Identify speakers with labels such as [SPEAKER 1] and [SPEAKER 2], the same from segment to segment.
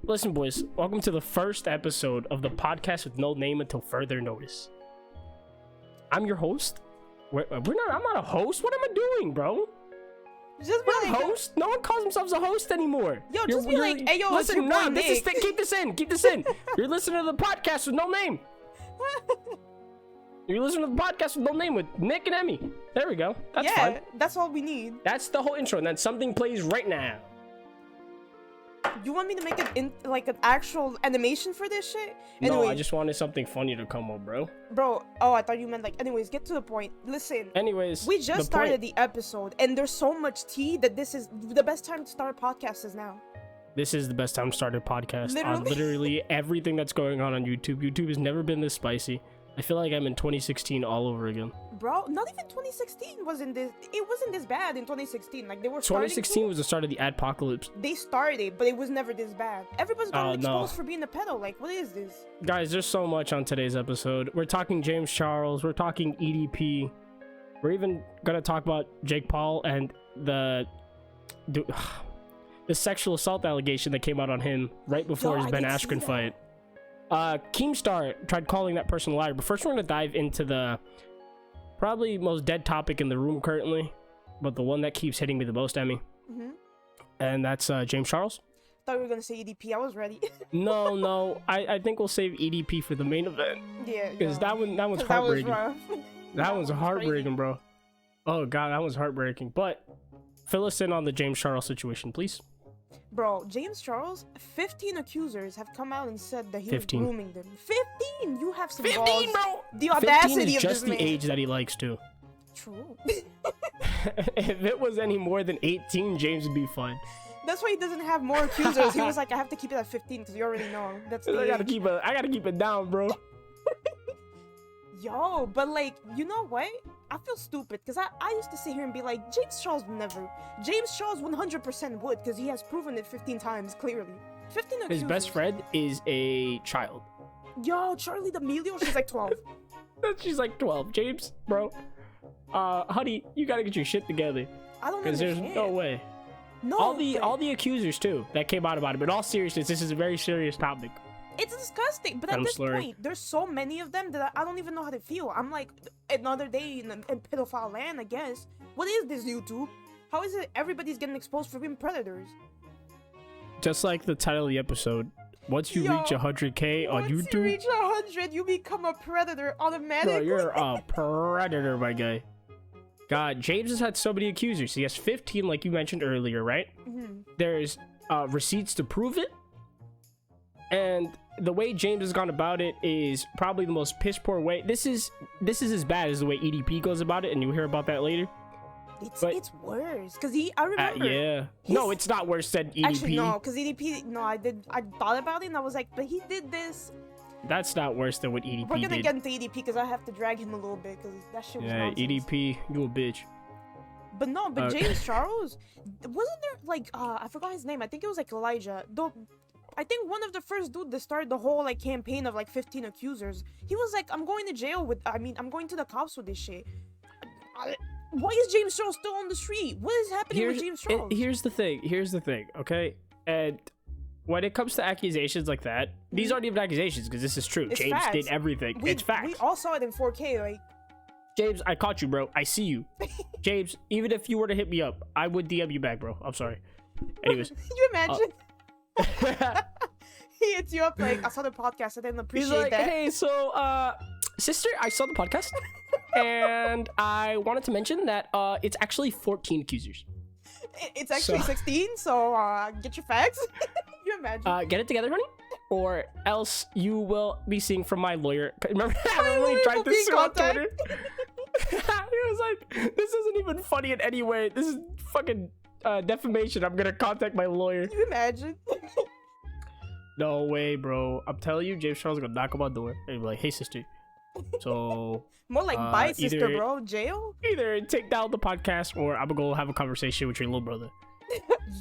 [SPEAKER 1] Listen, boys, welcome to the first episode of the podcast with no name until further notice. I'm your host. I'm not a host. What am I doing, bro?
[SPEAKER 2] Just be
[SPEAKER 1] I'm
[SPEAKER 2] like,
[SPEAKER 1] a host. No one calls themselves a host anymore.
[SPEAKER 2] Yo, just be like, hey, yo,
[SPEAKER 1] listen,
[SPEAKER 2] it's your
[SPEAKER 1] no,
[SPEAKER 2] boy
[SPEAKER 1] this
[SPEAKER 2] Nick.
[SPEAKER 1] is keep this in. Keep this in. You're listening to the podcast with no name. You're listening to the podcast with no name with Nick and Emy. There we go. That's fine.
[SPEAKER 2] Yeah, that's all we need.
[SPEAKER 1] That's the whole intro, and then something plays right now.
[SPEAKER 2] You want me to make it in like an actual animation for this shit?
[SPEAKER 1] No,
[SPEAKER 2] Anyway,
[SPEAKER 1] I just wanted something funny to come up, bro.
[SPEAKER 2] bro. Oh, I thought you meant like. Anyways, get to the point. Listen.
[SPEAKER 1] Anyways,
[SPEAKER 2] We just started the episode, and there's so much tea that this is the best time to start a podcast is now.
[SPEAKER 1] This is the best time to start a podcast on
[SPEAKER 2] Literally.
[SPEAKER 1] literally everything that's going on YouTube. YouTube has never been this spicy. I feel like I'm in 2016 all over again.
[SPEAKER 2] Bro, not even 2016 wasn't this. It wasn't this bad in 2016. Like they were.
[SPEAKER 1] 2016 was the start of the adpocalypse.
[SPEAKER 2] They started, but it was never this bad. Everybody's gotten
[SPEAKER 1] no.
[SPEAKER 2] exposed for being a pedo. Like, what is this?
[SPEAKER 1] Guys, there's so much on today's episode. We're talking James Charles. We're talking EDP. We're even gonna talk about Jake Paul and the sexual assault allegation that came out on him right before
[SPEAKER 2] Yo,
[SPEAKER 1] his
[SPEAKER 2] I
[SPEAKER 1] Ben
[SPEAKER 2] did see
[SPEAKER 1] Askren
[SPEAKER 2] that.
[SPEAKER 1] fight. Keemstar tried calling that person a liar, but first we're gonna dive into the probably most dead topic in the room currently, but the one that keeps hitting me the most, Emy, and that's James Charles.
[SPEAKER 2] Thought you were gonna say EDP. I was ready.
[SPEAKER 1] No, I think we'll save EDP for the main event
[SPEAKER 2] Yeah.
[SPEAKER 1] because that one's
[SPEAKER 2] 'Cause that was
[SPEAKER 1] heartbreaking.
[SPEAKER 2] rough.
[SPEAKER 1] That one's
[SPEAKER 2] was
[SPEAKER 1] heartbreaking, bro. Oh god, that was heartbreaking. But fill us in on the James Charles situation, please.
[SPEAKER 2] Bro, James Charles, 15 accusers have come out and said that he was
[SPEAKER 1] 15.
[SPEAKER 2] grooming them. 15! You have some
[SPEAKER 1] 15,
[SPEAKER 2] balls.
[SPEAKER 1] bro.
[SPEAKER 2] The
[SPEAKER 1] 15
[SPEAKER 2] audacity
[SPEAKER 1] is
[SPEAKER 2] of
[SPEAKER 1] just
[SPEAKER 2] this
[SPEAKER 1] the
[SPEAKER 2] man.
[SPEAKER 1] age that he likes too.
[SPEAKER 2] True.
[SPEAKER 1] If it was any more than 18, James would be fine.
[SPEAKER 2] That's why he doesn't have more accusers. He was like, I have to keep it at 15 because you already know. That's the
[SPEAKER 1] I gotta
[SPEAKER 2] age.
[SPEAKER 1] keep it down, bro.
[SPEAKER 2] Yo, but like, you know what? I feel stupid because I used to sit here and be like, James Charles would never. James Charles 100% would because he has proven it 15 times, clearly. 15 accusers.
[SPEAKER 1] His best friend is a child.
[SPEAKER 2] Yo, Charlie D'Amelio, she's like 12.
[SPEAKER 1] She's like 12. James, bro. Honey, you gotta get your shit together.
[SPEAKER 2] I don't
[SPEAKER 1] Because
[SPEAKER 2] understand.
[SPEAKER 1] there's no way.
[SPEAKER 2] No,
[SPEAKER 1] All the accusers too that came out about it. But in all seriousness, this is a very serious topic.
[SPEAKER 2] it's disgusting. But at
[SPEAKER 1] I'm
[SPEAKER 2] this
[SPEAKER 1] slurring.
[SPEAKER 2] point, there's so many of them that I don't even know how to feel. I'm like, another day in pedophile land, I guess. What is this, YouTube? How is it everybody's getting exposed for being predators?
[SPEAKER 1] Just like the title of the episode. Once you
[SPEAKER 2] Yo,
[SPEAKER 1] reach 100K on
[SPEAKER 2] Once you
[SPEAKER 1] YouTube,
[SPEAKER 2] reach 100, you become a predator automatically.
[SPEAKER 1] bro, you're a predator, my guy. God, James has had so many accusers. He has 15, like you mentioned earlier, right?
[SPEAKER 2] Mhm.
[SPEAKER 1] There's receipts to prove it. And the way James has gone about it is probably the most piss poor way. This is as bad as the way EDP goes about it, and you'll hear about that later.
[SPEAKER 2] It's worse because I remember.
[SPEAKER 1] Yeah. No, it's not worse than EDP.
[SPEAKER 2] Actually, no, because EDP. No, I thought about it and I was like, but he did this.
[SPEAKER 1] That's not worse than what EDP
[SPEAKER 2] We're gonna
[SPEAKER 1] did.
[SPEAKER 2] get into EDP because I have to drag him a little bit because that shit was
[SPEAKER 1] Yeah,
[SPEAKER 2] nonsense.
[SPEAKER 1] EDP, you a bitch.
[SPEAKER 2] But no, but James Charles, wasn't there like I forgot his name. I think it was like Elijah. Though, I think one of the first dude that started the whole like campaign of like 15 accusers. He was like, I'm going to jail with. I'm going to the cops with this shit. Why is James Charles still on the street? What is happening with James Charles?
[SPEAKER 1] Here's the thing, okay? And when it comes to accusations like that, these aren't even accusations because this is true.
[SPEAKER 2] It's
[SPEAKER 1] James
[SPEAKER 2] facts.
[SPEAKER 1] did everything. It's facts.
[SPEAKER 2] We all saw it in 4K. Like,
[SPEAKER 1] James, I caught you, bro. I see you. James, even if you were to hit me up, I would DM you back, bro. I'm sorry. Anyways.
[SPEAKER 2] can you imagine? He hits you up like, I saw the podcast. I didn't appreciate
[SPEAKER 1] He's like,
[SPEAKER 2] that.
[SPEAKER 1] hey, so, sister, I saw the podcast, and I wanted to mention that it's actually 14 accusers.
[SPEAKER 2] It's actually 16, so get your facts. You imagine?
[SPEAKER 1] Get it together, honey, or else you will be seeing from my lawyer. Remember
[SPEAKER 2] My
[SPEAKER 1] when we
[SPEAKER 2] lawyer
[SPEAKER 1] tried
[SPEAKER 2] will
[SPEAKER 1] to
[SPEAKER 2] be in
[SPEAKER 1] sue on
[SPEAKER 2] contact.
[SPEAKER 1] Twitter? He was like, this isn't even funny in any way. This is fucking defamation. I'm gonna contact my lawyer.
[SPEAKER 2] Can you imagine?
[SPEAKER 1] No way, bro. I'm telling you, James Charles is gonna knock on my door and be like, hey, sister. So
[SPEAKER 2] More like bye, sister,
[SPEAKER 1] either-
[SPEAKER 2] bro. Jail?
[SPEAKER 1] either take down the podcast or I'm gonna go have a conversation with your little brother.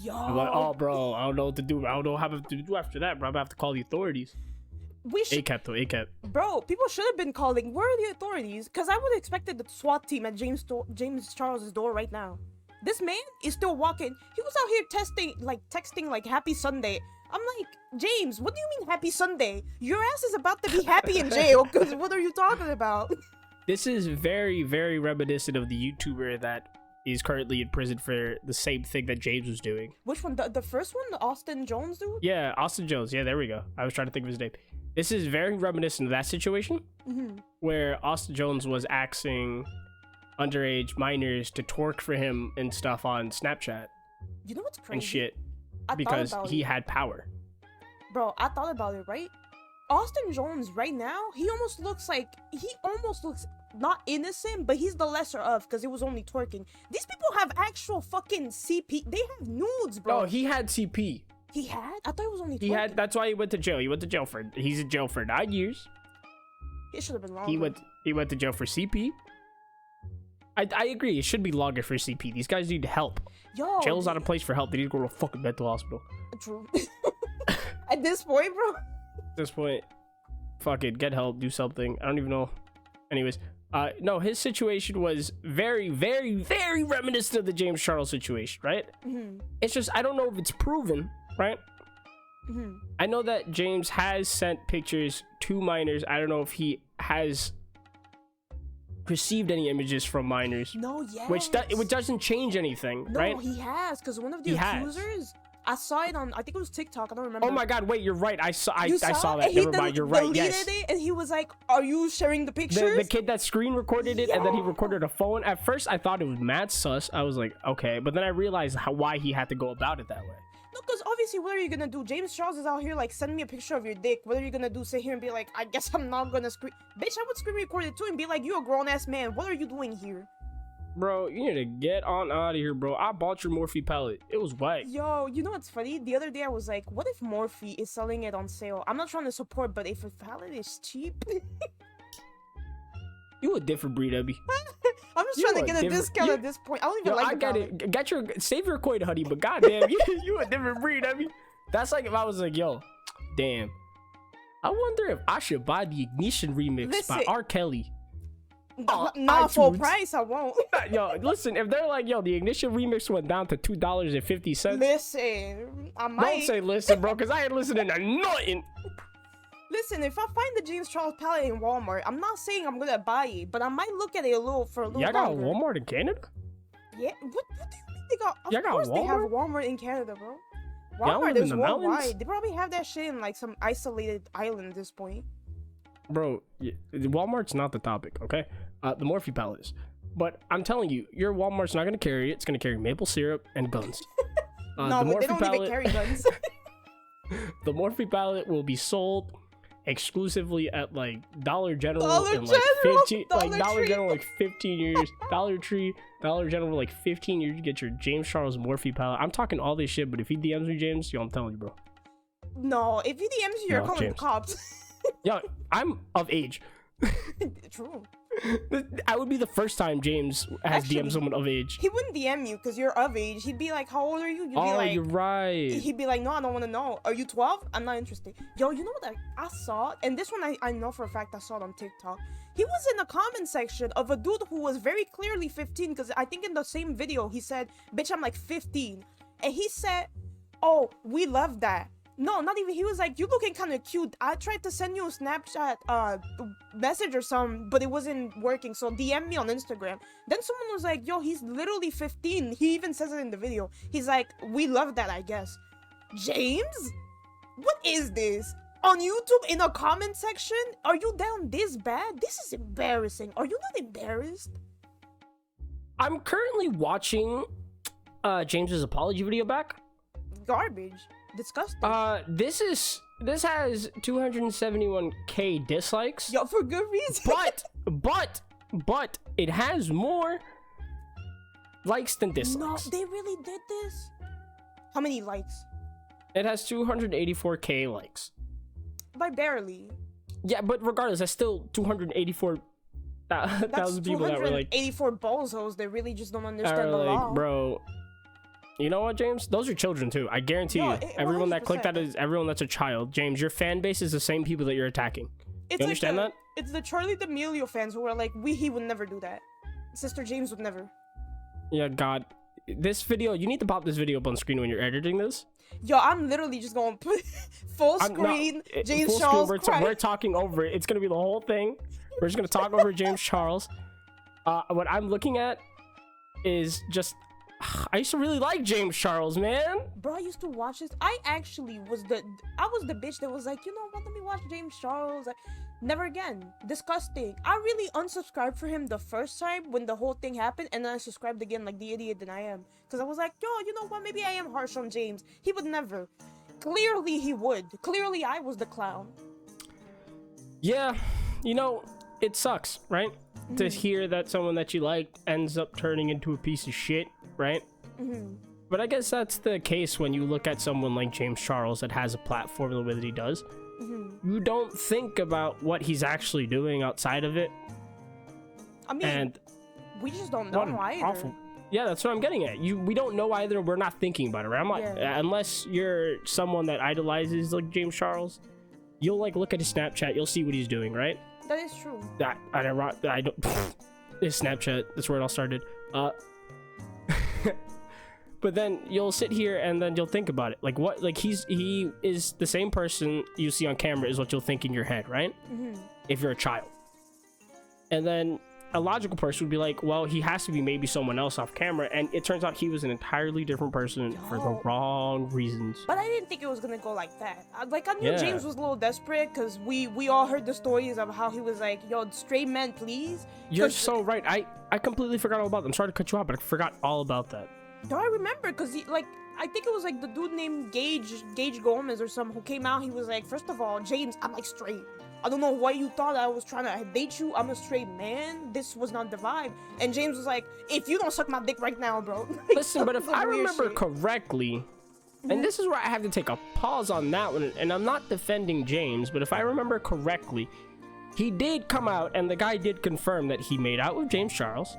[SPEAKER 2] Yo.
[SPEAKER 1] I'm like, oh, bro, I don't know what to do. I don't know what to do after that, bro. I'm gonna have to call the authorities.
[SPEAKER 2] We should,
[SPEAKER 1] ACAP though, ACAP.
[SPEAKER 2] bro. People should have been calling. Where are the authorities? Because I would have expected the SWAT team at James Charles's door right now. This man is still walking. He was out here texting like Happy Sunday I'm like, James, what do you mean happy Sunday? Your ass is about to be happy in jail, because what are you talking about?
[SPEAKER 1] This is very, very reminiscent of the YouTuber that is currently in prison for the same thing that James was doing.
[SPEAKER 2] Which one? The first one? The Austin Jones dude?
[SPEAKER 1] Yeah, Austin Jones. Yeah, there we go. I was trying to think of his name. This is very reminiscent of that situation where Austin Jones was asking underage minors to twerk for him and stuff on Snapchat.
[SPEAKER 2] You know what's crazy?
[SPEAKER 1] And shit. Because he had power.
[SPEAKER 2] Bro, I thought about it, right? Austin Jones right now, he almost looks not innocent, but he's the lesser of, because it was only twerking. These people have actual fucking CP. They have nudes, bro.
[SPEAKER 1] Oh, he had CP.
[SPEAKER 2] He had? I thought it was only twerking.
[SPEAKER 1] He had. That's why he went to jail. He's in jail for 9 years.
[SPEAKER 2] It should have been longer.
[SPEAKER 1] He went to jail for CP. I agree. It should be longer for CP. These guys need help.
[SPEAKER 2] Yo,
[SPEAKER 1] jail's not a place for help. They need to go to a fucking mental hospital.
[SPEAKER 2] True. At this point, bro.
[SPEAKER 1] At this point, fuck it. Get help. Do something. I don't even know. Anyways, no, his situation was very, very, very reminiscent of the James Charles situation, right? It's just, I don't know if it's proven, right? I know that James has sent pictures to minors. I don't know if he has received any images from minors.
[SPEAKER 2] No, yes.
[SPEAKER 1] Which doesn't change anything, right?
[SPEAKER 2] No, he has, because one of the accusers, I saw it on, I think it was TikTok, I don't remember.
[SPEAKER 1] Oh my god, wait, you're right. I saw
[SPEAKER 2] that.
[SPEAKER 1] Never mind, you're right, yes.
[SPEAKER 2] It, and he was like, are you sharing the pictures?
[SPEAKER 1] The kid that screen recorded it, and then he recorded a phone. At first, I thought it was mad sus. I was like, okay. But then I realized why he had to go about it that way.
[SPEAKER 2] No, because obviously, what are you gonna do? James Charles is out here like, send me a picture of your dick. What are you gonna do? Sit here and be like, I guess I'm not gonna screen. Bitch, I would screen record it too and be like, you a grown ass man. What are you doing here?
[SPEAKER 1] Bro, you need to get on out of here, bro. I bought your Morphe palette. It was white.
[SPEAKER 2] Yo, you know what's funny? The other day I was like, what if Morphe is selling it on sale? I'm not trying to support, but if a palette is cheap.
[SPEAKER 1] You a different breed, Abby.
[SPEAKER 2] I'm just trying to get a discount at this point. I don't even like the palette.
[SPEAKER 1] Save your coin, honey, but goddamn, you a different breed, Abby. That's like if I was like, yo, damn. I wonder if I should buy the Ignition remix by R. Kelly.
[SPEAKER 2] Not full price, I won't.
[SPEAKER 1] Yo, listen, if they're like, yo, the Ignition remix went down to $2.50.
[SPEAKER 2] Listen, I might.
[SPEAKER 1] Don't say listen, bro, because I ain't listening to nothing.
[SPEAKER 2] Listen, if I find the James Charles palette in Walmart, I'm not saying I'm gonna buy it, but I might look at it a little longer.
[SPEAKER 1] Y'all got Walmart in Canada?
[SPEAKER 2] Yeah, what do you mean they got? Of course they have Walmart in Canada, bro. Walmart is worldwide. They probably have that shit in like some isolated island at this point.
[SPEAKER 1] Bro, Walmart's not the topic, okay? The Morphe palette is. But I'm telling you, your Walmart's not gonna carry it. It's gonna carry maple syrup and guns.
[SPEAKER 2] No, but they don't even carry guns.
[SPEAKER 1] The Morphe palette will be sold exclusively at like Dollar General in like
[SPEAKER 2] General,
[SPEAKER 1] 15 like Dollar General like 15 years. Dollar Tree, Dollar General like 15 years. You get your James Charles Morphe palette. I'm talking all this shit, but if he DMs me, James, yo, I'm telling you, bro.
[SPEAKER 2] No, if he DMs you, you're calling the cops.
[SPEAKER 1] Yo, I'm of age.
[SPEAKER 2] True.
[SPEAKER 1] I would be the first time James has DM'd someone of age.
[SPEAKER 2] He wouldn't DM you because you're of age. He'd be like, how old are you? You'd be like,
[SPEAKER 1] you're right.
[SPEAKER 2] He'd be like, no, I don't want to know. Are you 12? I'm not interested. Yo, you know what I saw? And this one I know for a fact I saw it on TikTok. He was in the comment section of a dude who was very clearly 15 because I think in the same video he said, bitch, I'm like 15. And he said, oh, we love that. No, not even. He was like, you looking kind of cute. I tried to send you a Snapchat message or something, but it wasn't working. So DM me on Instagram. Then someone was like, yo, he's literally 15. He even says it in the video. He's like, we love that, I guess. James? What is this? On YouTube in a comment section? Are you down this bad? This is embarrassing. Are you not embarrassed?
[SPEAKER 1] I'm currently watching James's apology video back.
[SPEAKER 2] Garbage. Disgusting.
[SPEAKER 1] This has 271k dislikes.
[SPEAKER 2] Yo, for good reason.
[SPEAKER 1] but it has more likes than dislikes.
[SPEAKER 2] No, they really did this? How many likes?
[SPEAKER 1] It has 284k likes.
[SPEAKER 2] By barely.
[SPEAKER 1] Yeah, but regardless, that's still 284,000 people that were like
[SPEAKER 2] 84 bozos. They really just don't understand the law.
[SPEAKER 1] Bro. You know what, James? Those are children too. I guarantee you. Everyone that clicked that is everyone that's a child. James, your fan base is the same people that you're attacking. You understand that?
[SPEAKER 2] It's the Charlie D'Amelio fans who are like, he would never do that. Sister James would never.
[SPEAKER 1] Yeah, God. This video, you need to pop this video up on screen when you're editing this.
[SPEAKER 2] Yo, I'm literally just gonna put full screen. James
[SPEAKER 1] full
[SPEAKER 2] Charles.
[SPEAKER 1] Screen, we're talking over it. It's gonna be the whole thing. We're just gonna talk over James Charles. What I'm looking at is just. I used to really like James Charles, man.
[SPEAKER 2] Bro, I used to watch this. I was the bitch that was like, you know what? Let me watch James Charles. Like, never again. Disgusting. I really unsubscribed for him the first time when the whole thing happened, and then I subscribed again like the idiot that I am. Because I was like, yo, you know what? Maybe I am harsh on James. He would never. Clearly he would. Clearly I was the clown.
[SPEAKER 1] Yeah, you know, it sucks, right? To hear that someone that you liked ends up turning into a piece of shit, right? But I guess that's the case when you look at someone like James Charles that has a platform the way that he does. You don't think about what he's actually doing outside of it.
[SPEAKER 2] I mean, we just don't know either.
[SPEAKER 1] Yeah, that's what I'm getting at. We don't know either. We're not thinking about it, right? Unless you're someone that idolizes like James Charles, you'll like look at his Snapchat. You'll see what he's doing, right?
[SPEAKER 2] That is true.
[SPEAKER 1] I don't. His Snapchat. That's where it all started. But then you'll sit here and then you'll think about it. Like what? Like he is the same person you see on camera is what you'll think in your head, right? If you're a child. And then a logical person would be like, well, he has to be maybe someone else off camera. And it turns out he was an entirely different person for the wrong reasons.
[SPEAKER 2] But I didn't think it was gonna go like that. I knew James was a little desperate because we all heard the stories of how he was like, yo, straight men, please.
[SPEAKER 1] You're so right. I completely forgot all about them. I'm sorry to cut you off, but I forgot all about that.
[SPEAKER 2] No, I remember because I think it was like the dude named Gage Gomez or something who came out. He was like, first of all, James, I'm like straight. I don't know why you thought I was trying to date you. I'm a straight man. This was not the vibe. And James was like, if you don't suck my dick right now, bro.
[SPEAKER 1] Listen, but if I remember correctly, and this is where I have to take a pause on that one, and I'm not defending James, but if I remember correctly, he did come out and the guy did confirm that he made out with James Charles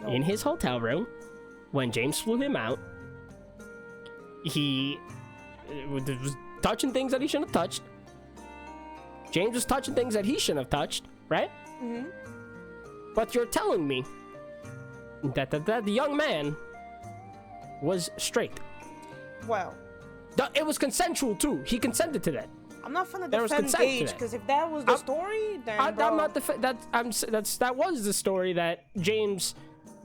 [SPEAKER 1] in his hotel room. When James flew him out, he was touching things that he shouldn't have touched. James was touching things that he shouldn't have touched, right? But you're telling me that the young man was straight.
[SPEAKER 2] Well,
[SPEAKER 1] it was consensual too. He consented to that.
[SPEAKER 2] I'm not gonna defend Gage because if that was the story, then
[SPEAKER 1] I'm not that was the story that James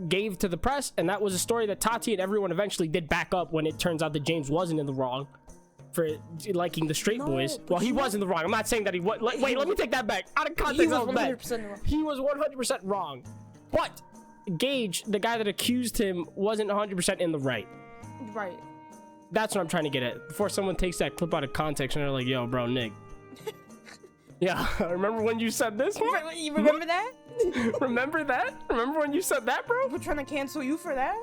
[SPEAKER 1] gave to the press, and that was a story that Tati and everyone eventually did back up when it turns out that James wasn't in the wrong for liking the straight boys. Well, he was in the wrong. I'm not saying that he was. Wait, let me take that back. Out of context,
[SPEAKER 2] he was 100% wrong.
[SPEAKER 1] He was 100% wrong. But Gage, the guy that accused him, wasn't 100% in the right.
[SPEAKER 2] Right.
[SPEAKER 1] That's what I'm trying to get at. Before someone takes that clip out of context and they're like, yo, bro, Nick. Yeah, remember when you said this one?
[SPEAKER 2] You remember that?
[SPEAKER 1] Remember that? Remember when you said that, bro?
[SPEAKER 2] We're trying to cancel you for that?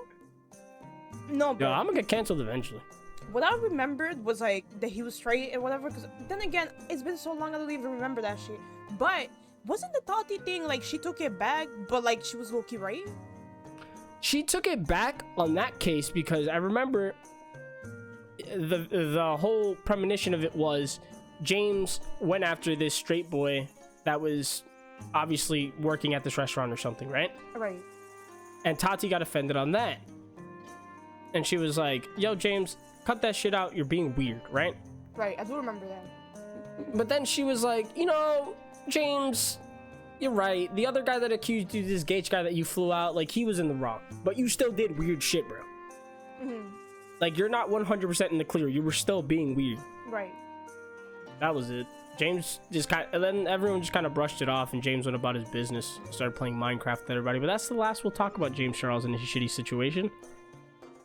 [SPEAKER 2] No, bro.
[SPEAKER 1] Yeah, I'm gonna get canceled eventually.
[SPEAKER 2] What I remembered was like that he was straight and whatever, because then again, it's been so long I don't even remember that shit. But wasn't the Tati thing like she took it back, but like she was low-key right?
[SPEAKER 1] She took it back on that case because I remember the whole premonition of it was James went after this straight boy that was obviously working at this restaurant or something, right?
[SPEAKER 2] Right.
[SPEAKER 1] And Tati got offended on that. And she was like, yo, James, cut that shit out. You're being weird, right?
[SPEAKER 2] Right, I do remember that.
[SPEAKER 1] But then she was like, you know, James, you're right. The other guy that accused you, this Gage guy that you flew out, like, he was in the wrong. But you still did weird shit, bro. Like, you're not 100% in the clear. You were still being weird.
[SPEAKER 2] Right.
[SPEAKER 1] That was it. James just kind of, and then everyone just kind of brushed it off, and James went about his business, started playing Minecraft with everybody. But that's the last we'll talk about James Charles and his shitty situation.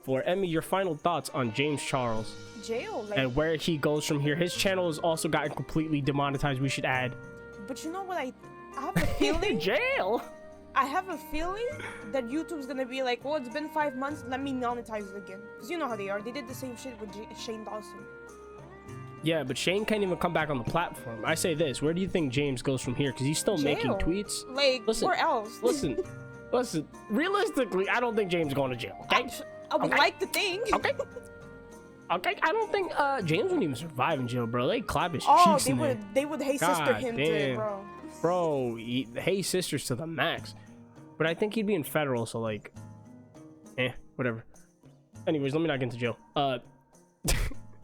[SPEAKER 1] For Emy, your final thoughts on James Charles.
[SPEAKER 2] Jail, like,
[SPEAKER 1] and where he goes from here. His channel has also gotten completely demonetized, we should add.
[SPEAKER 2] But you know what, I have a feeling.
[SPEAKER 1] Jail.
[SPEAKER 2] I have a feeling that YouTube's gonna be like, well, it's been 5 months, let me monetize it again. Because you know how they are. They did the same shit with Shane Dawson.
[SPEAKER 1] Yeah, but Shane can't even come back on the platform. I say this, where do you think James goes from here? Because he's still making tweets.
[SPEAKER 2] Like, listen, where else?
[SPEAKER 1] listen, realistically, I don't think James is going to jail. Okay?
[SPEAKER 2] I would like to think.
[SPEAKER 1] Okay. Okay, I don't think James wouldn't even survive in jail, bro. They clap his cheeks in there.
[SPEAKER 2] They would hey sister him to, bro.
[SPEAKER 1] Bro, hey sisters to the max. But I think he'd be in federal, so like, whatever. Anyways, let me not get into jail.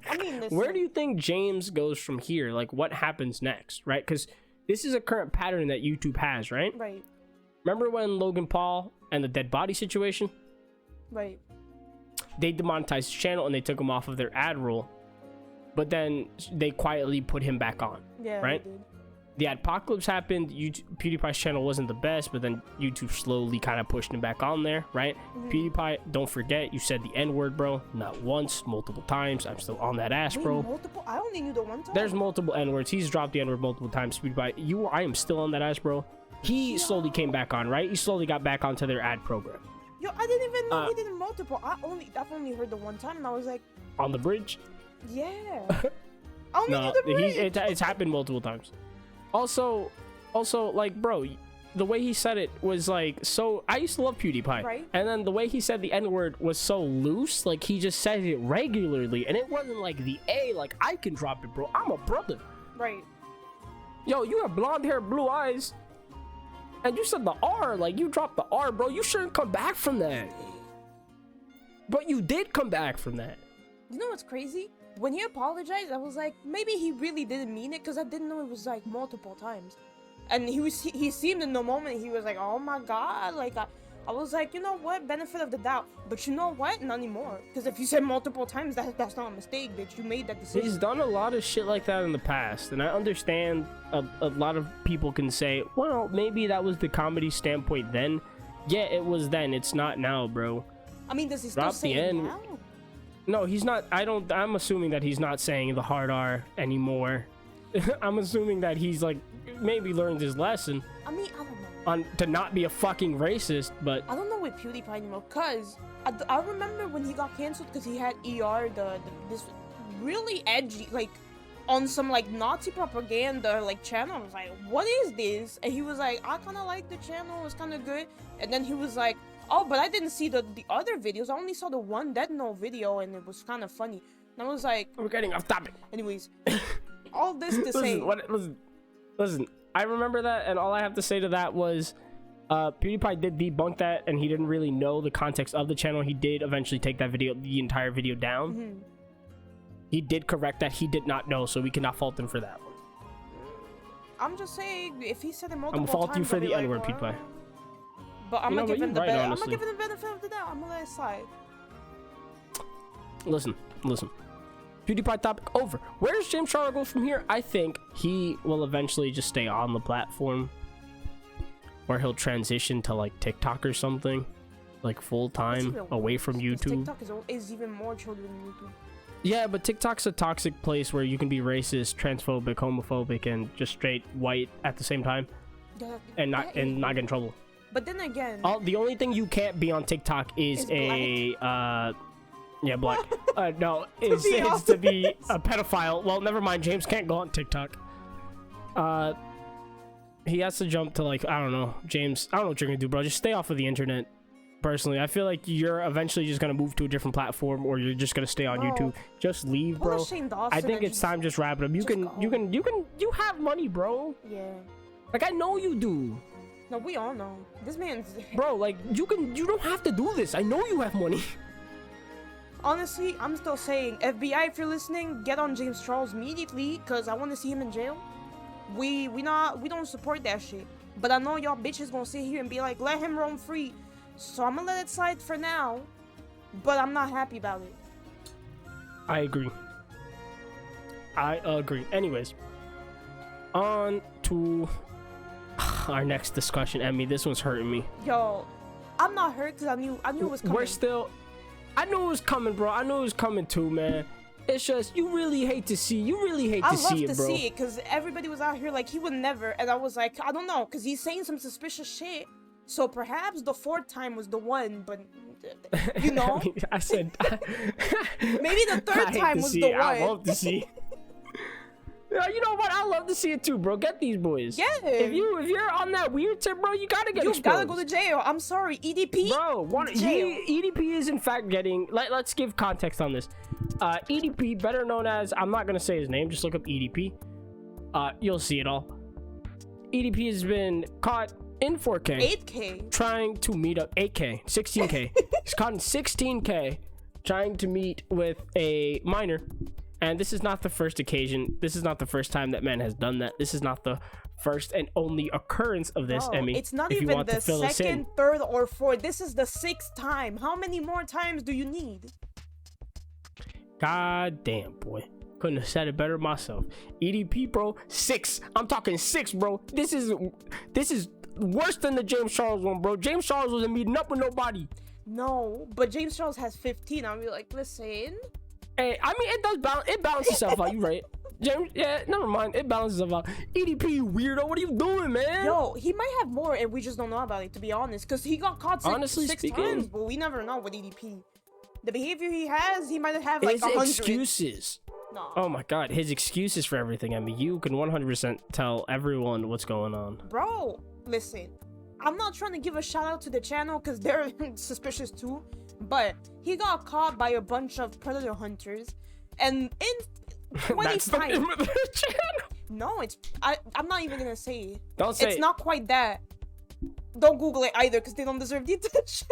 [SPEAKER 2] I mean,
[SPEAKER 1] where do you think James goes from here? Like, what happens next, right? Because this is a current pattern that YouTube has, right?
[SPEAKER 2] Right.
[SPEAKER 1] Remember when Logan Paul and the dead body situation?
[SPEAKER 2] Right.
[SPEAKER 1] They demonetized his channel and they took him off of their ad rule, but then they quietly put him back on.
[SPEAKER 2] Yeah.
[SPEAKER 1] Right. The adpocalypse happened. PewDiePie's channel wasn't the best, but then YouTube slowly kind of pushed him back on there, right? PewDiePie, don't forget, you said the N-word, bro. Not once, multiple times. I'm still on that ass, bro.
[SPEAKER 2] Multiple? I only knew the one time.
[SPEAKER 1] There's multiple N-words. He's dropped the N-word multiple times. PewDiePie, I am still on that ass, bro. He slowly came back on, right? He slowly got back onto their ad program.
[SPEAKER 2] Yo, I didn't even know he did multiple. I've only heard the one time, and I was like,
[SPEAKER 1] on the bridge?
[SPEAKER 2] Yeah. I only knew the bridge.
[SPEAKER 1] It's happened multiple times. Also, like, bro, the way he said it was like, so I used to love PewDiePie,
[SPEAKER 2] right?
[SPEAKER 1] And then the way he said the N-word was so loose, like he just said it regularly, and it wasn't like the A, like I can drop it, bro. I'm a brother,
[SPEAKER 2] right?
[SPEAKER 1] Yo, you have blonde hair, blue eyes, and you said the R, like you dropped the R, bro. You shouldn't come back from that, but you did come back from that.
[SPEAKER 2] You know what's crazy? When he apologized, I was like, maybe he really didn't mean it, because I didn't know it was like multiple times. And he seemed in the moment, he was like, oh my god, like I was like, you know what, benefit of the doubt. But you know what, not anymore, because if you said multiple times, that's not a mistake, bitch. You made that decision.
[SPEAKER 1] He's done a lot of shit like that in the past, and I understand a lot of people can say, well, maybe that was the comedy standpoint then. Yeah, it was then. It's not now, bro.
[SPEAKER 2] I mean, does he still say it now?
[SPEAKER 1] No, he's not. I'm assuming that he's not saying the hard R anymore. I'm assuming that he's like maybe learned his lesson.
[SPEAKER 2] I mean, I don't know.
[SPEAKER 1] On to not be a fucking racist, but
[SPEAKER 2] I don't know with PewDiePie anymore, cause I remember when he got canceled because he had this really edgy, like on some like Nazi propaganda like channel. I was like, what is this? And he was like, I kind of like the channel, it's kind of good. And then he was like, oh, but I didn't see the other videos. I only saw the one Dead Note video, and it was kind of funny. And I was like,
[SPEAKER 1] we're getting off topic.
[SPEAKER 2] Anyways, all this to say,
[SPEAKER 1] listen. I remember that, and all I have to say to that was, PewDiePie did debunk that, and he didn't really know the context of the channel. He did eventually take that the entire video down. He did correct that. He did not know, so we cannot fault him for that one.
[SPEAKER 2] I'm just saying, if he said it multiple
[SPEAKER 1] I'm gonna fault
[SPEAKER 2] times,
[SPEAKER 1] you for the
[SPEAKER 2] like,
[SPEAKER 1] N-word, PewDiePie.
[SPEAKER 2] But I'm gonna give him the
[SPEAKER 1] benefit.
[SPEAKER 2] I'm gonna give him the benefit of the doubt. I'm gonna let it slide.
[SPEAKER 1] Listen. PewDiePie topic over. Where does James Charles go from here? I think he will eventually just stay on the platform, or he'll transition to like TikTok or something, like full time away from YouTube.
[SPEAKER 2] TikTok is even more children than YouTube.
[SPEAKER 1] Yeah, but TikTok's a toxic place where you can be racist, transphobic, homophobic, and just straight white at the same time, and not get in trouble.
[SPEAKER 2] But then again,
[SPEAKER 1] the only thing you can't be on TikTok is black. No, it's to be a pedophile. Well, never mind. James can't go on TikTok. He has to jump to like, I don't know, James. I don't know what you're gonna do, bro. Just stay off of the internet. Personally, I feel like you're eventually just gonna move to a different platform, or you're just gonna stay on YouTube. Just leave, bro. I think it's time. Just wrap it up. You have money, bro.
[SPEAKER 2] Yeah.
[SPEAKER 1] Like I know you do.
[SPEAKER 2] No, we all know. This man's...
[SPEAKER 1] Bro, like, you don't have to do this. I know you have money.
[SPEAKER 2] Honestly, I'm still saying, FBI, if you're listening, get on James Charles immediately, because I want to see him in jail. We don't support that shit. But I know y'all bitches gonna sit here and be like, let him roam free. So I'm gonna let it slide for now, but I'm not happy about it.
[SPEAKER 1] I agree. Anyways, on to our next discussion. Emmy, this one's hurting me.
[SPEAKER 2] Yo, I'm not hurt because I knew it was coming.
[SPEAKER 1] I knew it was coming, bro. I knew it was coming too, man. It's just you really hate to see it, bro.
[SPEAKER 2] I love to see it because everybody was out here like he would never, and I was like, I don't know, because he's saying some suspicious shit. So perhaps the fourth time was the one, but you know,
[SPEAKER 1] I said
[SPEAKER 2] maybe the third time was the one.
[SPEAKER 1] I love to see. You know what? I love to see it too, bro. Get these boys.
[SPEAKER 2] Yeah.
[SPEAKER 1] If you're on that weird tip, bro, you gotta get exposed.
[SPEAKER 2] You gotta go to jail. I'm sorry, EDP.
[SPEAKER 1] Bro, EDP is in fact getting. Let's give context on this. EDP, better known as, I'm not gonna say his name. Just look up EDP. You'll see it all. EDP has been caught in 4K.
[SPEAKER 2] 8K.
[SPEAKER 1] Trying to meet up 8K, 16K. He's caught in 16K, trying to meet with a minor, and this is not the first occasion. This is not the first time that man has done that. This is not the first and only occurrence of this.
[SPEAKER 2] No,
[SPEAKER 1] Emmy,
[SPEAKER 2] it's not
[SPEAKER 1] if you
[SPEAKER 2] even
[SPEAKER 1] want
[SPEAKER 2] the
[SPEAKER 1] to fill us in.
[SPEAKER 2] second, third, or fourth. This is the 6th time. How many more times do you need?
[SPEAKER 1] God damn, boy. Couldn't have said it better myself. EDP, bro, 6. I'm talking 6, bro. This is worse than the James Charles one, bro. James Charles wasn't meeting up with nobody.
[SPEAKER 2] No, but James Charles has 15. I'll be like, listen.
[SPEAKER 1] Hey, I mean, it does balance. It balances itself out. You right, James? Yeah, never mind. It balances itself out. EDP, you weirdo. What are you doing, man?
[SPEAKER 2] Yo, he might have more, and we just don't know about it. To be honest, because he got caught six times, but we never know with EDP. The behavior he has, he might have like 100.
[SPEAKER 1] His excuses.
[SPEAKER 2] No.
[SPEAKER 1] Oh my God, his excuses for everything. I mean, you can 100% tell everyone what's going on.
[SPEAKER 2] Bro, listen. I'm not trying to give a shout out to the channel because they're suspicious too, but he got caught by a bunch of predator hunters, and in 25.
[SPEAKER 1] That's the name of the channel.
[SPEAKER 2] No, I'm not even gonna say it.
[SPEAKER 1] Don't say
[SPEAKER 2] it's
[SPEAKER 1] it.
[SPEAKER 2] not quite that. Don't Google it either because they don't deserve the attention.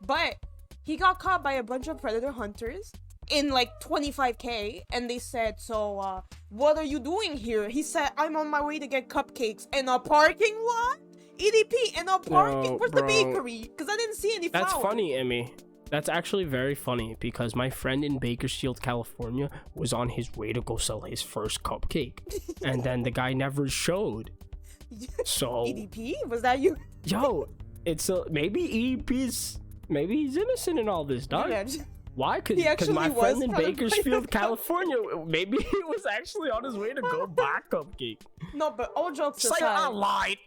[SPEAKER 2] But he got caught by a bunch of predator hunters in like 25K, and they said, so what are you doing here? He said, I'm on my way to get cupcakes in a parking lot. EDP in a parking.
[SPEAKER 1] No,
[SPEAKER 2] Where's
[SPEAKER 1] bro.
[SPEAKER 2] the bakery? Because I didn't see any flowers.
[SPEAKER 1] That's funny, Emmy. That's actually very funny because my friend in Bakersfield, California was on his way to go sell his first cupcake. And then the guy never showed. So
[SPEAKER 2] EDP? Was that you?
[SPEAKER 1] Yo, it's maybe maybe he's innocent in all this, dog.
[SPEAKER 2] Yeah.
[SPEAKER 1] Why? Because my
[SPEAKER 2] was
[SPEAKER 1] friend in
[SPEAKER 2] probably
[SPEAKER 1] Bakersfield, California, maybe he was actually on his way to go buy a cupcake.
[SPEAKER 2] No, but all jokes
[SPEAKER 1] It's like,
[SPEAKER 2] aside.
[SPEAKER 1] I lied.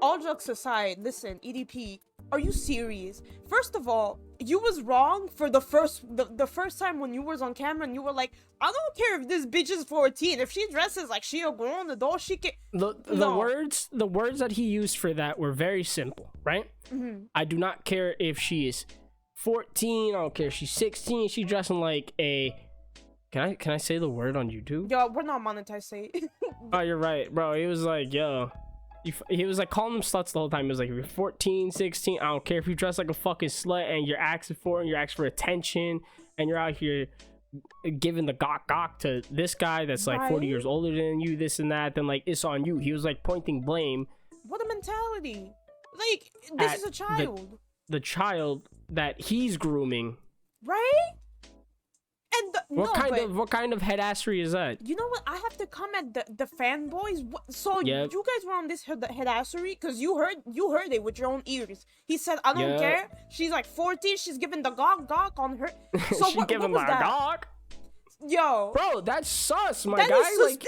[SPEAKER 2] All jokes aside, listen, EDP, are you serious? First of all, you was wrong for the first time when you was on camera and you were like, I don't care if this bitch is 14. If she dresses like she a grown adult, she can.
[SPEAKER 1] The words that he used for that were very simple, right?
[SPEAKER 2] Mm-hmm.
[SPEAKER 1] I do not care if she is 14. I don't care if she's 16. She's dressing like a. Can I say the word on YouTube?
[SPEAKER 2] Yo, we're not monetized, say.
[SPEAKER 1] Oh, you're right, bro. He was like, yo. He was like calling them sluts the whole time. He was like, if you're 14, 16, I don't care if you dress like a fucking slut and you're asking for attention and you're out here giving the gawk to this guy that's like 40 years older than you, this and that, then like it's on you. He was like pointing blame.
[SPEAKER 2] What a mentality. Like, this is a child.
[SPEAKER 1] The child that he's grooming.
[SPEAKER 2] Right? And
[SPEAKER 1] what kind of headassery is that?
[SPEAKER 2] You know what? I have to come at the fanboys. So you guys were on this headassery because you heard it with your own ears. He said, "I don't care." She's like 14. She's giving the gawk on her. So
[SPEAKER 1] she's giving the gawk.
[SPEAKER 2] Yo,
[SPEAKER 1] bro, that's sus, my
[SPEAKER 2] that
[SPEAKER 1] guy.
[SPEAKER 2] Like,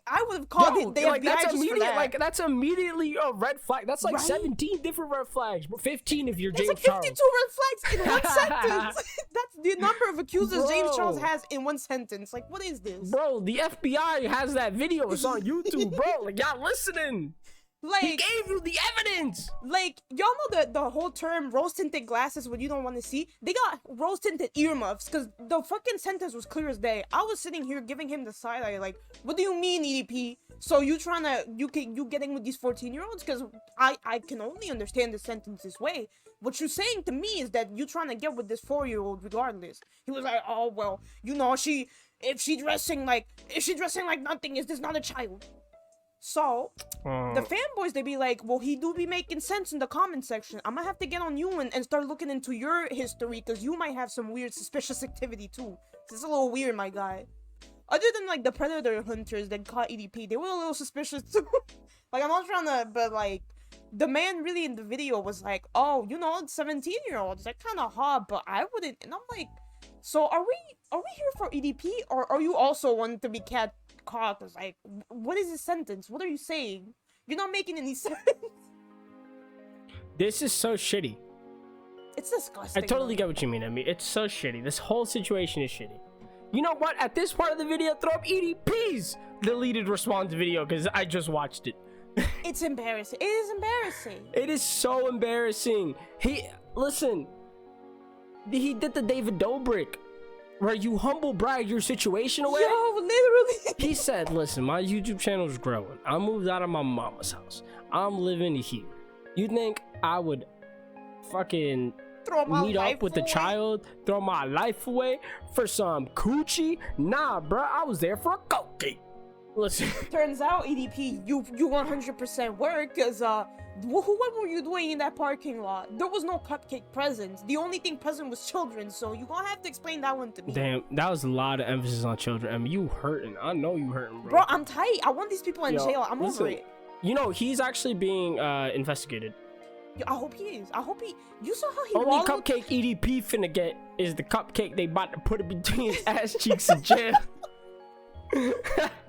[SPEAKER 2] I would have called it. They
[SPEAKER 1] like,
[SPEAKER 2] that's immediate.
[SPEAKER 1] Like that's immediately a red flag. That's like 17 different red flags. 15 if you're James
[SPEAKER 2] like
[SPEAKER 1] Charles.
[SPEAKER 2] 52 red flags in one sentence. That's the number of accusers James Charles has in one sentence. Like, what is this?
[SPEAKER 1] Bro, the FBI has that video. It's on YouTube, bro. Like, y'all listening.
[SPEAKER 2] Like,
[SPEAKER 1] he gave you the evidence.
[SPEAKER 2] Like, y'all know the whole term rose tinted glasses when you don't want to see. They got rose tinted earmuffs because the fucking sentence was clear as day. I was sitting here giving him the side eye, like, what do you mean, EDP? So you getting with these 14-year-olds? Because I can only understand the sentence this way. What you're saying to me is that you trying to get with this 4-year-old regardless. He was like, oh well, you know, if she dressing like nothing, is this not a child? So, the fanboys, they be like, well, he do be making sense in the comment section. I'm gonna have to get on you and start looking into your history, because you might have some weird suspicious activity too. It's a little weird, my guy. Other than, like, the predator hunters that caught EDP, they were a little suspicious too. Like, I'm not trying to, but, like, the man really in the video was like, oh, you know, 17-year-olds, they're kind of hot, but I wouldn't. And I'm like, so are we here for EDP, or are you also wanting to be caught? Cause like, what is this sentence? What are you saying? You're not making any sense.
[SPEAKER 1] This is so shitty.
[SPEAKER 2] It's disgusting.
[SPEAKER 1] I totally get what you mean, Emmy. It's so shitty. This whole situation is shitty. You know what? At this part of the video, throw up EDP's deleted response video because I just watched it.
[SPEAKER 2] It's embarrassing. It is embarrassing.
[SPEAKER 1] It is so embarrassing. He did the David Dobrik, where you humble brag your situation away.
[SPEAKER 2] Yo, literally.
[SPEAKER 1] He said, listen, my YouTube channel is growing. I moved out of my mama's house. I'm living here. You think I would fucking
[SPEAKER 2] Throw my
[SPEAKER 1] meet
[SPEAKER 2] life
[SPEAKER 1] up with the
[SPEAKER 2] away?
[SPEAKER 1] child, throw my life away for some coochie? Nah, bro, I was there for a cupcake. Listen.
[SPEAKER 2] Turns out, EDP, you 100% were, because, what were you doing in that parking lot? There was no cupcake present. The only thing present was children, so you're gonna have to explain that one to me.
[SPEAKER 1] Damn, that was a lot of emphasis on children. I mean, you hurting. I know you hurting, bro.
[SPEAKER 2] Bro, I'm tight. I want these people in jail. I'm
[SPEAKER 1] listen,
[SPEAKER 2] over it.
[SPEAKER 1] You know, he's actually being investigated.
[SPEAKER 2] Yo, I hope he is. I hope he... You saw how he
[SPEAKER 1] Only
[SPEAKER 2] wallowed?
[SPEAKER 1] cupcake EDP finna get is the cupcake they about to put it between his ass cheeks in jail.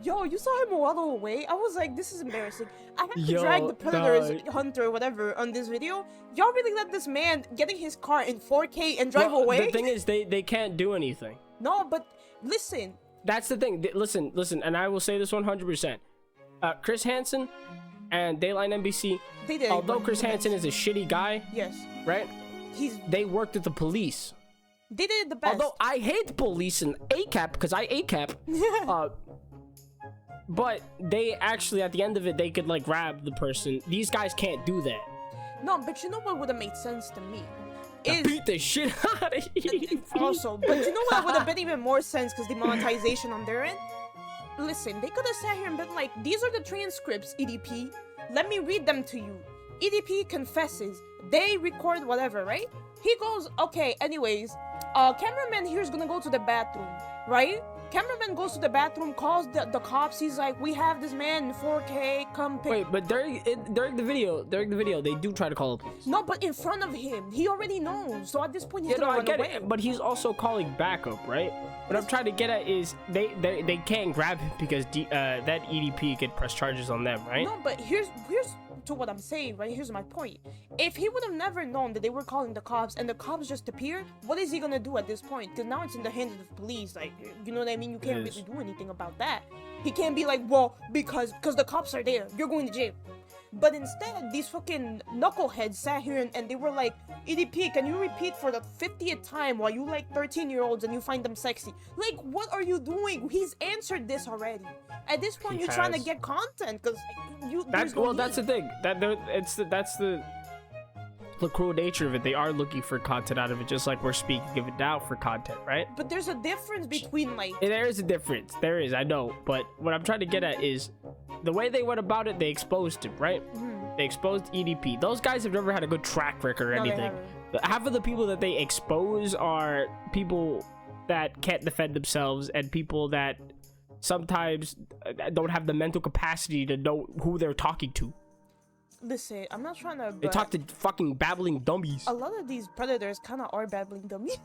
[SPEAKER 2] Yo, you saw him wallow away? I was like, this is embarrassing. I have to drag the predator's hunter or whatever on this video. Y'all really let this man get in his car in 4K and drive away?
[SPEAKER 1] The thing is, they can't do anything.
[SPEAKER 2] No, but listen.
[SPEAKER 1] That's the thing. Listen, and I will say this 100%. Chris Hansen and Dayline NBC, although Chris Hansen is a shitty guy,
[SPEAKER 2] yes,
[SPEAKER 1] right? They worked with the police.
[SPEAKER 2] They did the best.
[SPEAKER 1] Although I hate the police and ACAP because I ACAP, but they actually at the end of it they could like grab the person. These guys can't do that.
[SPEAKER 2] No, but you know what would have made sense to me?
[SPEAKER 1] Beat the shit out of you.
[SPEAKER 2] Also, but you know what would have been even more sense because the monetization on their end? Listen, they could have sat here and been like, these are the transcripts, EDP. Let me read them to you. EDP confesses. They record whatever, right? He goes, okay, anyways, cameraman here's gonna go to the bathroom, right? Cameraman goes to the bathroom, calls the cops. He's like, we have this man in 4K, come pick.
[SPEAKER 1] Wait, but during the video, they do try to call the police.
[SPEAKER 2] No, but in front of him, he already knows. So at this point, he's gonna run away.
[SPEAKER 1] It, but he's also calling backup, right? What I'm trying to get at is they can't grab him because that EDP could press charges on them, right?
[SPEAKER 2] No, but here's to what I'm saying, right? Here's my point. If he would have never known that they were calling the cops and the cops just appeared, what is he gonna do at this point? Because now it's in the hands of the police. Like, you know what I mean? You can't really do anything about that. He can't be like, well, because the cops are there, you're going to jail. But instead, these fucking knuckleheads sat here and they were like, EDP, can you repeat for the 50th time while you like 13-year-olds and you find them sexy? Like, what are you doing? He's answered this already. At this point, you're trying to get content because you. That's
[SPEAKER 1] the thing. That's the cruel nature of it. They are looking for content out of it, just like we're speaking of it now for content, right?
[SPEAKER 2] But there's a difference between like.
[SPEAKER 1] There is a difference. There is. I know. But what I'm trying to get at is the way they went about it. They exposed him, right? Mm-hmm. They exposed EDP. Those guys have never had a good track record or anything. Half of the people that they expose are people that can't defend themselves and people that sometimes don't have the mental capacity to know who they're talking to.
[SPEAKER 2] Listen, I'm not trying to.
[SPEAKER 1] They talk to fucking babbling dummies.
[SPEAKER 2] A lot of these predators kind of are babbling dummies.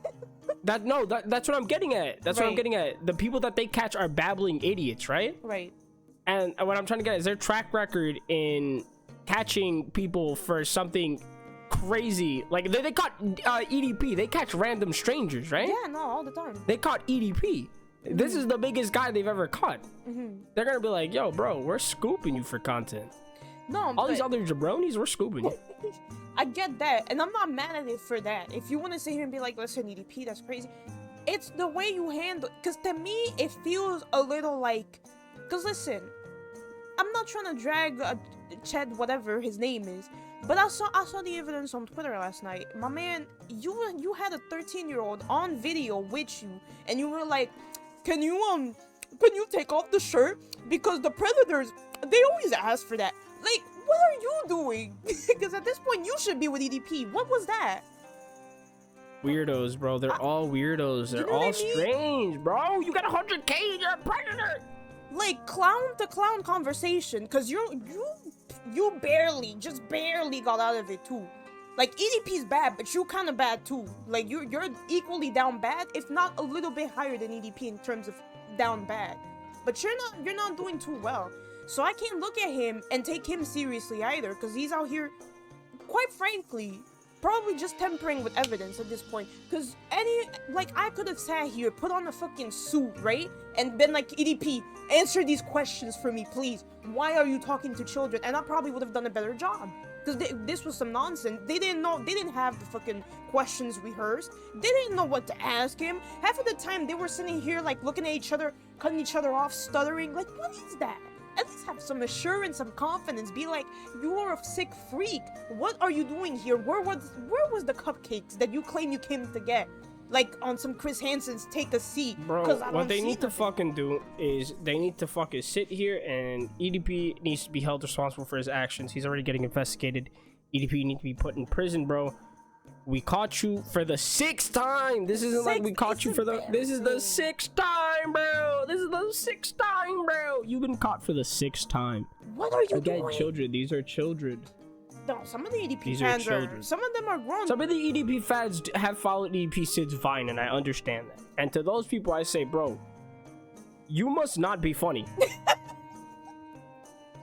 [SPEAKER 1] That's what I'm getting at. That's what I'm getting at. The people that they catch are babbling idiots, right?
[SPEAKER 2] Right.
[SPEAKER 1] And what I'm trying to get at is their track record in catching people for something crazy. Like they caught EDP. They catch random strangers, right?
[SPEAKER 2] Yeah, no, all the time.
[SPEAKER 1] They caught EDP. This is the biggest guy they've ever caught. They're gonna be like, yo, bro, we're scooping you for content.
[SPEAKER 2] No,
[SPEAKER 1] all these other jabronis, we're scooping you.
[SPEAKER 2] I get that, and I'm not mad at it for that. If you want to sit here and be like, listen, EDP, that's crazy. It's the way you handle, because to me, it feels a little like, because listen, I'm not trying to drag Chad, whatever his name is, but I saw the evidence on Twitter last night. My man, you had a 13-year-old on video with you, and you were like, can you take off the shirt? Because the predators, they always ask for that. Like, what are you doing? Because at this point, you should be with EDP. What was that?
[SPEAKER 1] Weirdos, bro. They're all weirdos. They're all strange, bro. You got 100K, you're a predator.
[SPEAKER 2] Like, clown to clown conversation. Because you just barely got out of it, too. Like, EDP's bad, but you kind of bad, too. Like, you're equally down bad, if not a little bit higher than EDP in terms of down bad. But you're not doing too well. So I can't look at him and take him seriously either, because he's out here, quite frankly, probably just tampering with evidence at this point. Because I could have sat here, put on a fucking suit, right? And been like, EDP, answer these questions for me, please. Why are you talking to children? And I probably would have done a better job. Because this was some nonsense. They didn't have the fucking questions rehearsed. They didn't know what to ask him. Half of the time, they were sitting here, like, looking at each other, cutting each other off, stuttering. Like, what is that? At least have some assurance, some confidence. Be like, you are a sick freak. What are you doing here? Where was the cupcakes that you claim you came to get? Like on some Chris Hansen's Take a Seat.
[SPEAKER 1] Bro, what they need to fucking do is they need to fucking sit here, and EDP needs to be held responsible for his actions. He's already getting investigated. EDP need to be put in prison, bro. We caught you for the 6th time. This isn't like we caught you for the... This is the 6th time, bro. This is the 6th time, bro. You've been caught for the 6th time.
[SPEAKER 2] What are you
[SPEAKER 1] Again,
[SPEAKER 2] doing?
[SPEAKER 1] children. These are children.
[SPEAKER 2] No, some of the EDP
[SPEAKER 1] These
[SPEAKER 2] fans
[SPEAKER 1] are children.
[SPEAKER 2] some of them are grown.
[SPEAKER 1] Some of the EDP fans have followed EDP since Vine, and I understand that. And to those people, I say, bro, you must not be funny.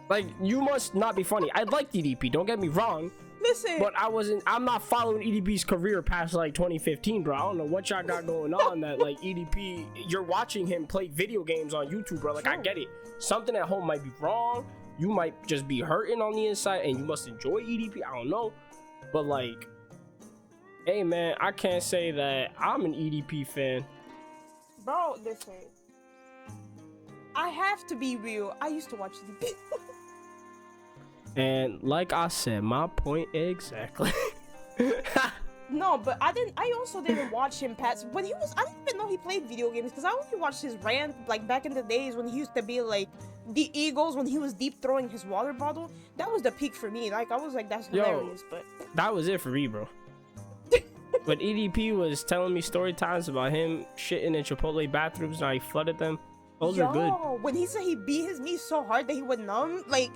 [SPEAKER 1] Like, you must not be funny. I liked EDP, don't get me wrong.
[SPEAKER 2] Listen.
[SPEAKER 1] But I'm not following EDP's career past like 2015, bro. I don't know what y'all got going on that like EDP, you're watching him play video games on YouTube, bro. Like, I get it. Something at home might be wrong. You might just be hurting on the inside and you must enjoy EDP. I don't know. But like, hey man, I can't say that I'm an EDP fan.
[SPEAKER 2] Bro, listen. I have to be real. I used to watch EDP.
[SPEAKER 1] And like I said, my point exactly.
[SPEAKER 2] No, but I also didn't watch him pass when he was. I didn't even know he played video games because I only watched his rant like back in the days when he used to be like the Eagles when he was deep throwing his water bottle. That was the peak for me. Like I was like, that's hilarious. But
[SPEAKER 1] that was it for me, bro. But EDP was telling me story times about him shitting in Chipotle bathrooms and how he flooded them. Those are good.
[SPEAKER 2] When he said he beat his knee so hard that he went numb, like.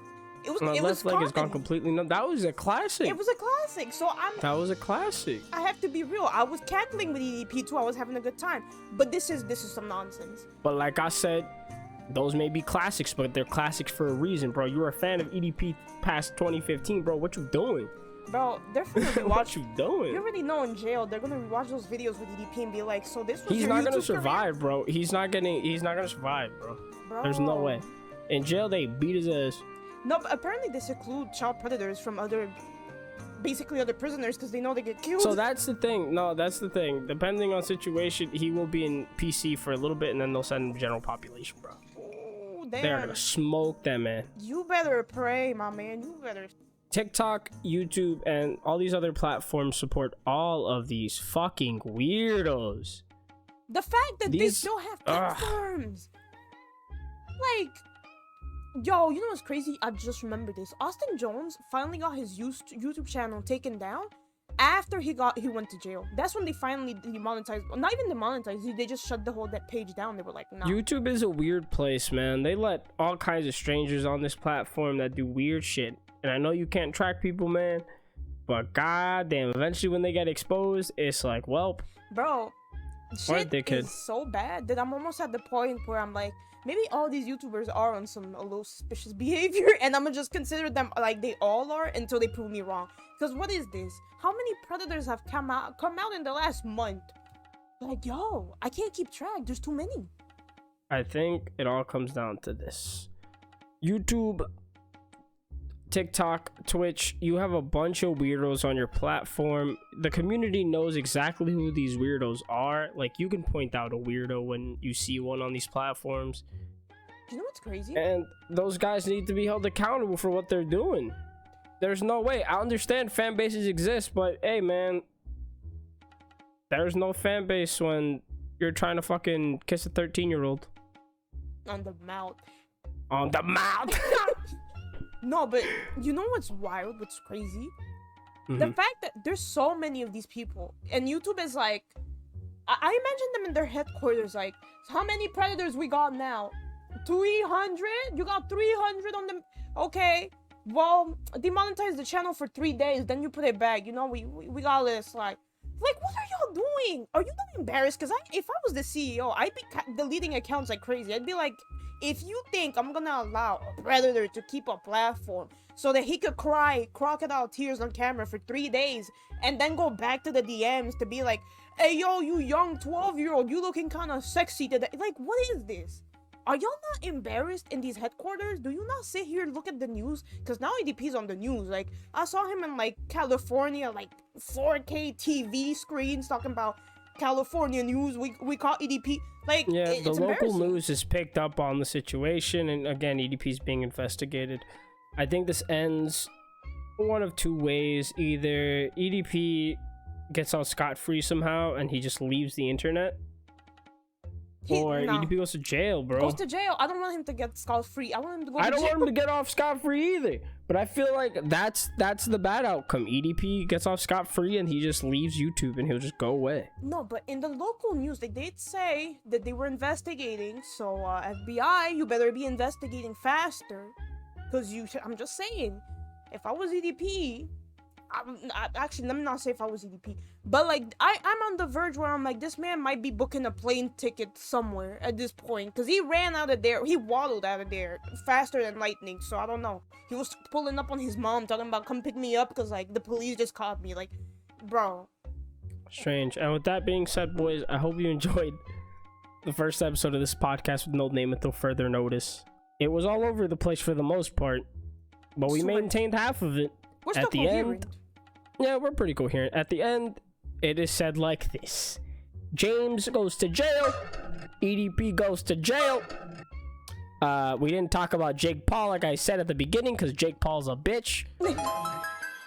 [SPEAKER 1] My left leg has gone completely numb. That was a classic.
[SPEAKER 2] It was a classic. So
[SPEAKER 1] That was a classic.
[SPEAKER 2] I have to be real. I was cackling with EDP too. I was having a good time. But this is some nonsense.
[SPEAKER 1] But like I said, those may be classics, but they're classics for a reason, bro. You're a fan of EDP past 2015, bro. What you doing?
[SPEAKER 2] Bro, they're gonna rewatch.
[SPEAKER 1] What you doing?
[SPEAKER 2] You already know in jail they're gonna rewatch those videos with EDP and be like, so this was.
[SPEAKER 1] He's not gonna survive, bro. He's not gonna survive, bro. There's no way. In jail, they beat his ass.
[SPEAKER 2] No, but apparently they seclude child predators from basically other prisoners because they know they get killed.
[SPEAKER 1] So that's the thing. No, that's the thing. Depending on situation, he will be in PC for a little bit and then they'll send him to general population, bro.
[SPEAKER 2] Oh, damn.
[SPEAKER 1] They're gonna smoke them, man.
[SPEAKER 2] You better pray, my man. You better.
[SPEAKER 1] TikTok, YouTube, and all these other platforms support all of these fucking weirdos.
[SPEAKER 2] The fact that they still have platforms. Like... Yo, you know what's crazy? I just remembered this. Austin Jones finally got his YouTube channel taken down after he went to jail. That's when they finally demonetized. Not even demonetized. They just shut that page down. They were like, no.
[SPEAKER 1] YouTube is a weird place, man. They let all kinds of strangers on this platform that do weird shit. And I know you can't track people, man. But goddamn, eventually when they get exposed, it's like, well,
[SPEAKER 2] bro, shit is so bad that I'm almost at the point where I'm like, maybe all these YouTubers are on some a little suspicious behavior, and I'm gonna just consider them like they all are until they prove me wrong. Because what is this? How many predators have come out in the last month? Like, yo, I can't keep track. There's too many.
[SPEAKER 1] I think it all comes down to this. YouTube, TikTok, Twitch, you have a bunch of weirdos on your platform. The community knows exactly who these weirdos are. Like, you can point out a weirdo when you see one on these platforms.
[SPEAKER 2] You know what's crazy?
[SPEAKER 1] And those guys need to be held accountable for what they're doing. There's no way. I understand fan bases exist, but hey, man, there's no fan base when you're trying to fucking kiss a 13-year-old.
[SPEAKER 2] On the mouth.
[SPEAKER 1] On the mouth.
[SPEAKER 2] No, but you know what's wild? What's crazy? The fact that there's so many of these people, and YouTube is like, I imagine them in their headquarters, like, how many predators we got now? 300? You got 300 on them? Okay, well, demonetize the channel for 3 days, then you put it back. You know, we got this, like, what are y'all doing? Are you not embarrassed? Because if I was the CEO, I'd be deleting accounts like crazy. I'd be like, if you think I'm gonna allow a predator to keep a platform so that he could cry crocodile tears on camera for 3 days and then go back to the DMs to be like, hey, yo, you young 12-year-old, you looking kind of sexy today. Like, what is this? Are y'all not embarrassed in these headquarters? Do you not sit here and look at the news? Because now EDP's on the news. Like, I saw him in, like, California, like, 4K TV screens talking about, California news. We call EDP. Like,
[SPEAKER 1] yeah,
[SPEAKER 2] it's
[SPEAKER 1] the local
[SPEAKER 2] embarrassing.
[SPEAKER 1] news has picked up on the situation, and again, EDP is being investigated. I think this ends one of two ways. Either EDP gets out scot-free somehow and he just leaves the internet, or
[SPEAKER 2] No.
[SPEAKER 1] EDP goes to jail, bro.
[SPEAKER 2] Goes to jail. I don't want him to get scot-free. I want him to go to jail.
[SPEAKER 1] I don't want him to get off scot-free either, but I feel like that's the bad outcome. EDP gets off scot-free and he just leaves YouTube and he'll just go away.
[SPEAKER 2] No, but in the local news, they did say that they were investigating. So, FBI, you better be investigating faster. Because I'm just saying, if I was EDP, actually, let me not say if I was EDP, but like, I'm on the verge where I'm like, this man might be booking a plane ticket somewhere at this point. Because he ran out of there, he waddled out of there faster than lightning. So, I don't know. He was pulling up on his mom, talking about, come pick me up, because like, the police just caught me. Like, bro.
[SPEAKER 1] Strange. And with that being said, boys, I hope you enjoyed the first episode of this podcast with no name until further notice. It was all over the place for the most part, but we maintained half of it.
[SPEAKER 2] We're still coherent.
[SPEAKER 1] Yeah, we're pretty coherent. At the end, it is said like this: James goes to jail, EDP goes to jail. We didn't talk about Jake Paul like I said at the beginning, because Jake Paul's a bitch.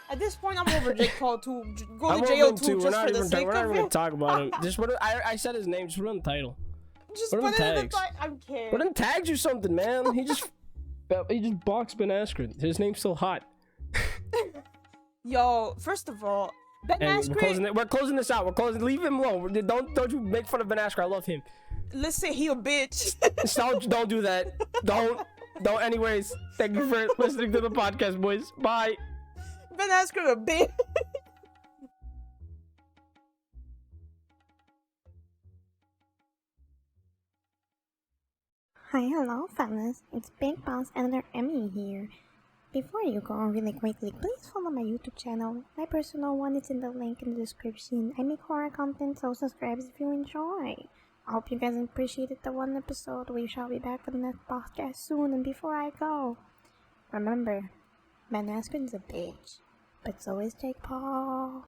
[SPEAKER 2] At this point, I'm over Jake Paul too. Go
[SPEAKER 1] I'm
[SPEAKER 2] to jail
[SPEAKER 1] too.
[SPEAKER 2] too, just for the sake
[SPEAKER 1] we're not
[SPEAKER 2] of
[SPEAKER 1] even gonna
[SPEAKER 2] it.
[SPEAKER 1] talk about him. Just I said his name. Just put it on the title.
[SPEAKER 2] Just
[SPEAKER 1] Put
[SPEAKER 2] put
[SPEAKER 1] in
[SPEAKER 2] it in the
[SPEAKER 1] tags.
[SPEAKER 2] title. I don't care.
[SPEAKER 1] Put in tags or something, man. He just boxed Ben Askren. His name's still hot.
[SPEAKER 2] Yo, first of all, Ben
[SPEAKER 1] And
[SPEAKER 2] Askren.
[SPEAKER 1] we're closing this out. We're closing. Leave him alone. Don't you make fun of Ben Askren. I love him.
[SPEAKER 2] Let's say he a bitch.
[SPEAKER 1] Don't do that. Don't. Anyways, thank you for listening to the podcast, boys. Bye.
[SPEAKER 2] Ben Askren a bitch.
[SPEAKER 3] Hi, hello, fellas. It's Big Boss Editor Emy here. Before you go, really quickly, please follow my YouTube channel. My personal one is in the link in the description. I make horror content, so subscribe if you enjoy. I hope you guys appreciated the one episode. We shall be back for the next podcast soon. And before I go, remember, Ben Askren's a bitch, but so is Jake Paul.